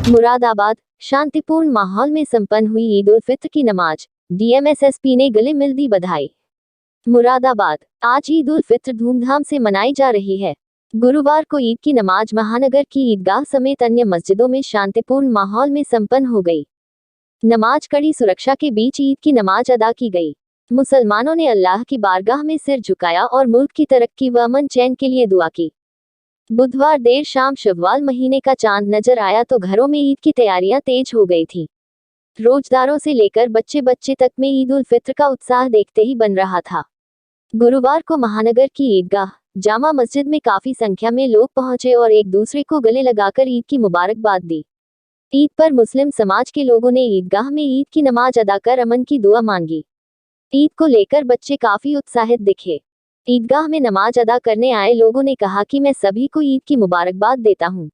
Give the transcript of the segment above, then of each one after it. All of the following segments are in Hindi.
मुरादाबाद, शांतिपूर्ण माहौल में संपन्न हुई ईद उल फित्र की नमाज, डीएम-एसएसपी ने गले मिल दी बधाई। मुरादाबाद, आज ईद उल फित्र धूमधाम से मनाई जा रही है। गुरुवार को ईद की नमाज महानगर की ईदगाह समेत अन्य मस्जिदों में शांतिपूर्ण माहौल में संपन्न हो गई। नमाज कड़ी सुरक्षा के बीच ईद की नमाज अदा की गई। मुसलमानों ने अल्लाह की बारगाह में सिर झुकाया और मुल्क की तरक्की व अमन चैन के लिए दुआ की। बुधवार देर शाम शव्वाल महीने का चांद नजर आया तो घरों में ईद की तैयारियां तेज हो गई थी। रोजदारों से लेकर बच्चे तक में ईद उल फित्र का उत्साह देखते ही बन रहा था। गुरुवार को महानगर की ईदगाह जामा मस्जिद में काफी संख्या में लोग पहुंचे और एक दूसरे को गले लगाकर ईद की मुबारकबाद दी। ईद पर मुस्लिम समाज के लोगों ने ईदगाह में ईद की नमाज अदा कर अमन की दुआ मांगी। ईद को लेकर बच्चे काफी उत्साहित दिखे। ईदगाह में नमाज अदा करने आए लोगों ने कहा कि मैं सभी को ईद की मुबारकबाद देता हूं।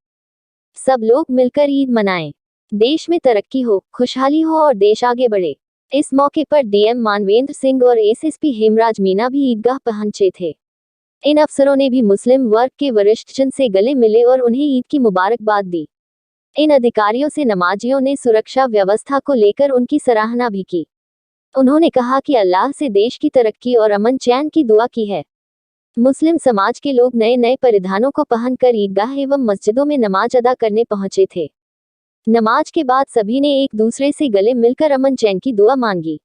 सब लोग मिलकर ईद मनाएं। देश में तरक्की हो, खुशहाली हो और देश आगे बढ़े। इस मौके पर डीएम मानवेंद्र सिंह और एसएसपी हेमराज मीना भी ईदगाह पहुंचे थे। इन अफसरों ने भी मुस्लिम वर्ग के वरिष्ठजन से गले मिले और उन्हें ईद की मुबारकबाद दी। इन अधिकारियों से नमाजियों ने सुरक्षा व्यवस्था को लेकर उनकी सराहना भी की। उन्होंने कहा कि अल्लाह से देश की तरक्की और अमन चैन की दुआ की है। मुस्लिम समाज के लोग नए नए परिधानों को पहनकर ईदगाह एवं मस्जिदों में नमाज अदा करने पहुंचे थे। नमाज के बाद सभी ने एक दूसरे से गले मिलकर अमन चैन की दुआ मांगी।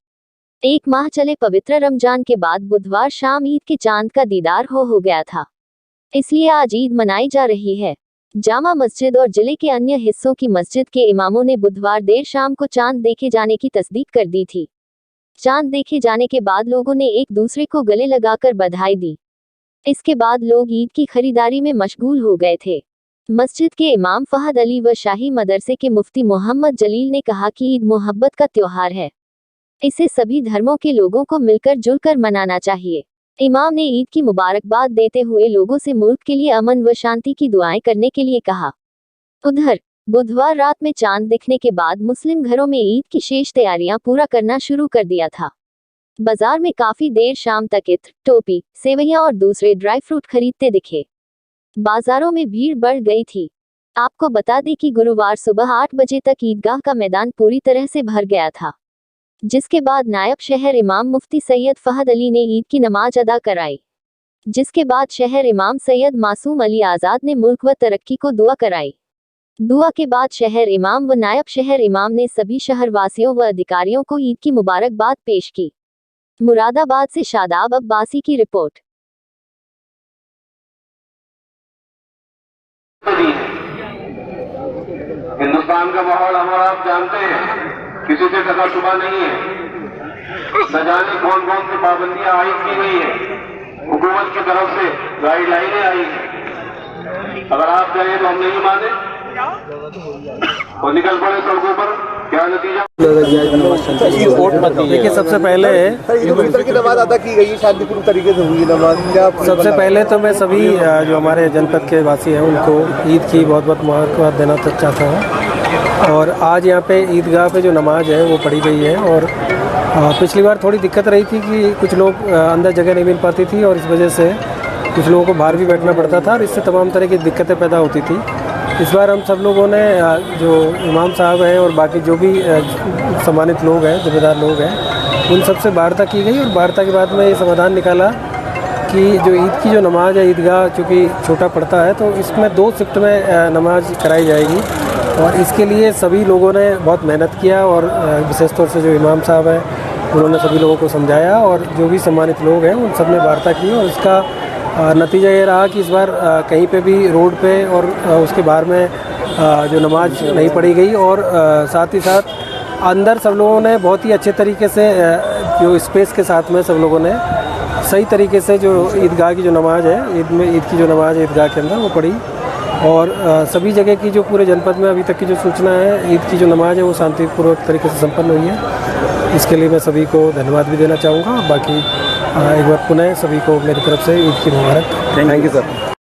एक माह चले पवित्र रमजान के बाद बुधवार शाम ईद के चांद का दीदार हो गया था, इसलिए आज ईद मनाई जा रही है। जामा मस्जिद और जिले के अन्य हिस्सों की मस्जिद के इमामों ने बुधवार देर शाम को चांद देखे जाने की तस्दीक कर दी थी। चांद देखे जाने के बाद लोगों ने एक दूसरे को गले लगाकर बधाई दी। इसके बाद लोग ईद की खरीदारी में मशगूल हो गए थे। मस्जिद के इमाम फहद अली व शाही मदरसे के मुफ्ती मोहम्मद जलील ने कहा कि ईद मोहब्बत का त्योहार है, इसे सभी धर्मों के लोगों को मिलकर जुलकर मनाना चाहिए। इमाम ने ईद की मुबारकबाद देते हुए लोगों से मुल्क के लिए अमन व शांति की दुआएं करने के लिए कहा। उधर बुधवार रात में चांद दिखने के बाद मुस्लिम घरों में ईद की शेष तैयारियां पूरा करना शुरू कर दिया था। बाजार में काफी देर शाम तक इत्र, टोपी, सेवइयां और दूसरे ड्राई फ्रूट खरीदते दिखे। बाजारों में भीड़ बढ़ गई थी। आपको बता दें कि गुरुवार सुबह 8 बजे तक ईदगाह का मैदान पूरी तरह से भर गया था, जिसके बाद नायब शहर इमाम मुफ्ती सैयद फहद अली ने ईद की नमाज अदा कराई। जिसके बाद शहर इमाम सैयद मासूम अली आजाद ने मुल्क व तरक्की को दुआ कराई। दुआ के बाद शहर इमाम व नायब शहर इमाम ने सभी शहरवासियों व अधिकारियों को ईद की मुबारकबाद पेश की। मुरादाबाद से शादाब अब्बासी की रिपोर्ट। हिंदुस्तान का माहौल हमारा आप जानते हैं, किसी से टका छुपा नहीं है। न जाने कौन कौन सी पाबंदियां आयद की गई है, हुकूमत की तरफ से गाइडलाइनें आई हैं। अगर आप कहें तो हम नहीं माने और निकल पड़े सड़कों पर, क्या नतीजा? देखिए, सबसे पहले की नमाज अदा की गई, शांतिपूर्ण तरीके से हुई नमाज। सबसे पहले तो मैं सभी जो हमारे जनपद के वासी हैं उनको ईद की बहुत बहुत मुबारकबाद देना चाहता हूँ। और आज यहाँ पे ईदगाह पे जो नमाज है वो पढ़ी गई है। और पिछली बार थोड़ी दिक्कत रही थी कि कुछ लोग अंदर जगह नहीं मिल पाती थी और इस वजह से कुछ लोगों को बाहर भी बैठना पड़ता था और इससे तमाम तरह की दिक्कतें पैदा होती थी। इस बार हम सब लोगों ने जो इमाम साहब हैं और बाकी जो भी सम्मानित लोग हैं, जिम्मेदार लोग हैं, उन सबसे वार्ता की गई और वार्ता के बाद में ये समाधान निकाला कि जो ईद की जो नमाज है, ईदगाह चूँकि छोटा पड़ता है तो इसमें 2 शिफ्ट में नमाज कराई जाएगी। और इसके लिए सभी लोगों ने बहुत मेहनत किया और विशेष तौर से जो इमाम साहब हैं उन्होंने सभी लोगों को समझाया और जो भी सम्मानित लोग हैं उन सब ने वार्ता की। और इसका नतीजा ये रहा कि इस बार कहीं पे भी रोड पे और उसके बाहर में जो नमाज नहीं पढ़ी गई। और साथ ही साथ अंदर सब लोगों ने बहुत ही अच्छे तरीके से जो स्पेस के साथ में सब लोगों ने सही तरीके से जो ईदगाह की जो नमाज है, ईद की जो नमाज है ईदगाह के अंदर वो पढ़ी। और सभी जगह की जो पूरे जनपद में अभी तक की जो सूचना है, ईद की जो नमाज है वो शांतिपूर्वक तरीके से संपन्न हुई है। इसके लिए मैं सभी को धन्यवाद भी देना चाहूँगा। बाकी एक बार पुनः सभी को मेरी तरफ से ईद की मुबारक। Thank you sir.